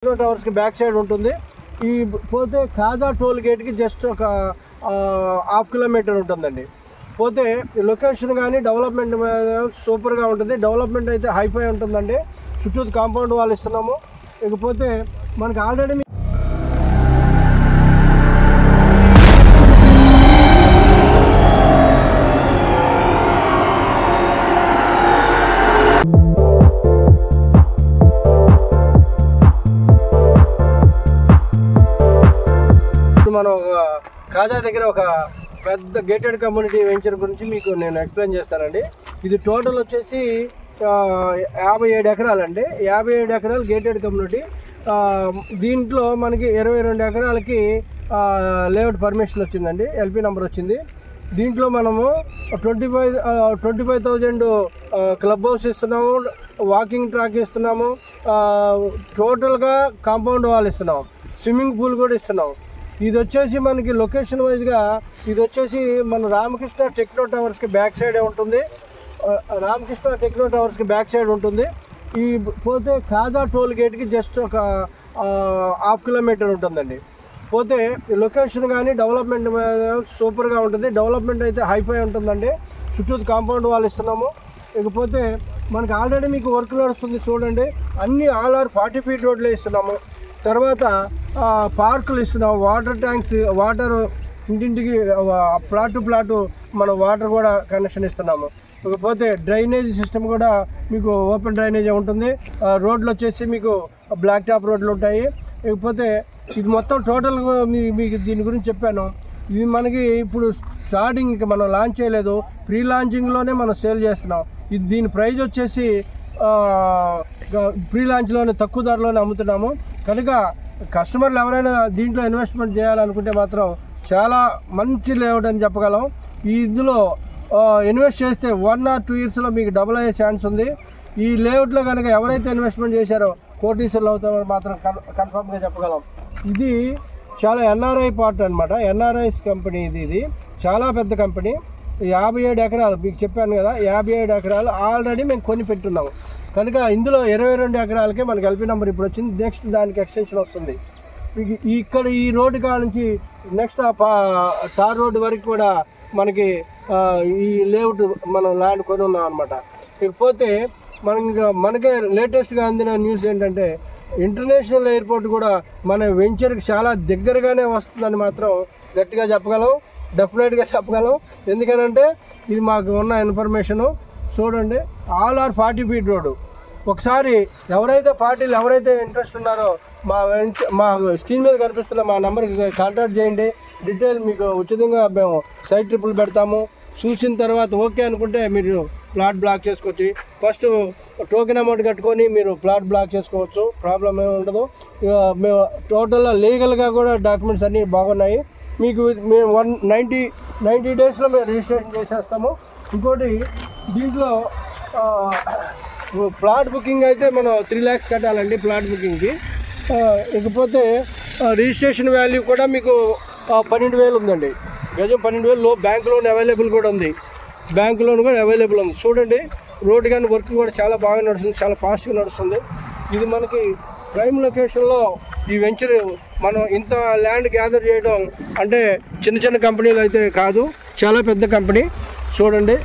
Towers కి back side ఉంటుంది. ఈ పోతే ఖాజా టోల్ గేట్ కి జస్ట్ ఒక ½ కిలోమీటర్ ఉంటుందండి. పోతే లొకేషన్ కానీ డెవలప్మెంట్ సూపర్గా ఉంటుంది. డెవలప్మెంట్ అయితే హైఫై ఉంటుందండి. చుట్టూ కాంపౌండ్ వాళ్ళు ఇస్తున్నాము. ఇకపోతే మనకి ఆల్రెడీ మనం ఖాజా దగ్గర ఒక పెద్ద గేటెడ్ కమ్యూనిటీ వెంచర్ గురించి మీకు నేను ఎక్స్ప్లెయిన్ చేస్తానండి. ఇది టోటల్ వచ్చేసి 57 ఎకరాలండి. 57 ఎకరాలు గేటెడ్ కమ్యూనిటీ. దీంట్లో మనకి 22 ఎకరాలకి లేఅవుట్ పర్మిషన్ వచ్చిందండి. ఎల్పీ నెంబర్ వచ్చింది. దీంట్లో మనము 25,000 క్లబ్ హౌస్ ఇస్తున్నాము, వాకింగ్ ట్రాక్ ఇస్తున్నాము, టోటల్గా కాంపౌండ్ వాల్ ఇస్తున్నాము, స్విమ్మింగ్ పూల్ కూడా ఇస్తున్నాము. ఇది వచ్చేసి మనకి లొకేషన్ వైజ్గా ఇది వచ్చేసి మన రామకృష్ణ టెక్నో టవర్స్కి బ్యాక్ సైడే ఉంటుంది. రామకృష్ణ టెక్నో టవర్స్కి బ్యాక్ సైడ్ ఉంటుంది. ఈ పోతే ఖాజా టోల్ గేట్కి జస్ట్ ఒక ½ కిలోమీటర్ ఉంటుందండి. పోతే లొకేషన్ కానీ డెవలప్మెంట్ సూపర్గా ఉంటుంది. డెవలప్మెంట్ అయితే హైఫై ఉంటుందండి. చుట్టూ కాంపౌండ్ వాళ్ళు ఇస్తున్నాము. ఇకపోతే మనకి ఆల్రెడీ మీకు వర్క్ నడుస్తుంది చూడండి. అన్ని ఆల్ ఆర్ 40 ఫీట్ రోడ్లే ఇస్తున్నాము. తర్వాత పార్కులు ఇస్తున్నాము, వాటర్ ట్యాంక్స్, వాటర్ ఇంటింటికి ప్లాట్ టు ప్లాటు మనం వాటర్ కూడా కనెక్షన్ ఇస్తున్నాము. ఇకపోతే డ్రైనేజ్ సిస్టమ్ కూడా మీకు ఓపెన్ డ్రైనేజ్ ఉంటుంది. రోడ్లు వచ్చేసి మీకు బ్లాక్ టాప్ రోడ్లు ఉంటాయి. ఇకపోతే ఇది మొత్తం టోటల్గా మీకు దీని గురించి చెప్పాను. ఇది మనకి ఇప్పుడు స్టార్టింగ్ ఇంకా మనం లాంచ్ చేయలేదు, ప్రీ లాంచింగ్లోనే మనం సేల్ చేస్తున్నాం. ఇది దీని ప్రైజ్ వచ్చేసి ప్రీ లాంచ్లోనే తక్కువ ధరలోనే అమ్ముతున్నాము. కనుక కస్టమర్లు ఎవరైనా దీంట్లో ఇన్వెస్ట్మెంట్ చేయాలనుకుంటే మాత్రం చాలా మంచి లేఅవుట్ అని చెప్పగలం. ఇందులో ఇన్వెస్ట్ చేస్తే 1 or 2 yearsలో మీకు డబుల్ అయ్యే ఛాన్స్ ఉంది. ఈ లేఅవుట్లో కనుక ఎవరైతే ఇన్వెస్ట్మెంట్ చేశారో కోటీశ్వర్లు అవుతారో మాత్రం కన్ఫర్మ్గా చెప్పగలం. ఇది చాలా ఎన్ఆర్ఐ పార్ట్ అనమాట. ఎన్ఆర్ఐస్ కంపెనీ ఇది చాలా పెద్ద కంపెనీ. 57 ఎకరాలు మీకు చెప్పాను కదా, 57 ఎకరాలు ఆల్రెడీ మేము కొని పెట్టున్నాము. కనుక ఇందులో 22 ఎకరాలకే మనకి ఎల్పీ నెంబర్ ఇప్పుడు వచ్చింది. నెక్స్ట్ దానికి ఎక్స్టెన్షన్ వస్తుంది. ఇక్కడ ఈ రోడ్డు కాడ నుంచి నెక్స్ట్ తార్ రోడ్డు వరకు కూడా మనకి ఈ లేఅవుట్ మనం ల్యాండ్ కొని ఉన్నాం అనమాట. ఇకపోతే మనకే లేటెస్ట్గా అందిన న్యూస్ ఏంటంటే ఇంటర్నేషనల్ ఎయిర్పోర్ట్ కూడా మన వెంచర్కి చాలా దగ్గరగానే వస్తుందని మాత్రం గట్టిగా చెప్పగలం, డెఫినెట్గా చెప్పగలం. ఎందుకనంటే ఇది మాకు ఉన్న ఇన్ఫర్మేషను. చూడండి, ఆల్ ఆర్ 40 ఫీట్ రోడ్డు. ఒకసారి ఎవరైతే ఇంట్రెస్ట్ ఉన్నారో మా స్క్రీన్ మీద కనిపిస్తున్న మా నెంబర్కి కాంటాక్ట్ చేయండి. డీటెయిల్ మీకు ఉచితంగా మేము సైట్ ట్రిప్పులు పెడతాము. చూసిన తర్వాత ఓకే అనుకుంటే మీరు ప్లాట్ బ్లాక్ చేసుకోవచ్చు. ఫస్ట్ టోకెన్ అమౌంట్ కట్టుకొని మీరు ప్లాట్ బ్లాక్ చేసుకోవచ్చు, ప్రాబ్లం ఏమి ఉండదు. మేము టోటల్గా లీగల్గా కూడా డాక్యుమెంట్స్ అన్నీ బాగున్నాయి. మీకు మేము 90 డేస్లో మేము రిజిస్ట్రేషన్ చేసేస్తాము. ఇంకోటి దీంట్లో ప్లాట్ బుకింగ్ అయితే మనం 3 lakhs కట్టాలండి ప్లాట్ బుకింగ్కి. ఇకపోతే రిజిస్ట్రేషన్ వాల్యూ కూడా మీకు 12,000 ఉందండి. గజం 12,000. బ్యాంక్ లోన్ అవైలబుల్ కూడా ఉంది. బ్యాంక్ లోన్ కూడా అవైలబుల్ ఉంది. చూడండి, రోడ్ కానీ వర్క్ కూడా చాలా బాగా నడుస్తుంది, చాలా ఫాస్ట్గా నడుస్తుంది. ఇది మనకి ప్రైమ్ లొకేషన్లో ఈ వెంచర్ మనం ఇంత ల్యాండ్ గ్యాదర్ చేయడం అంటే చిన్న కంపెనీలు అయితే కాదు, చాలా పెద్ద కంపెనీ. చూడండి,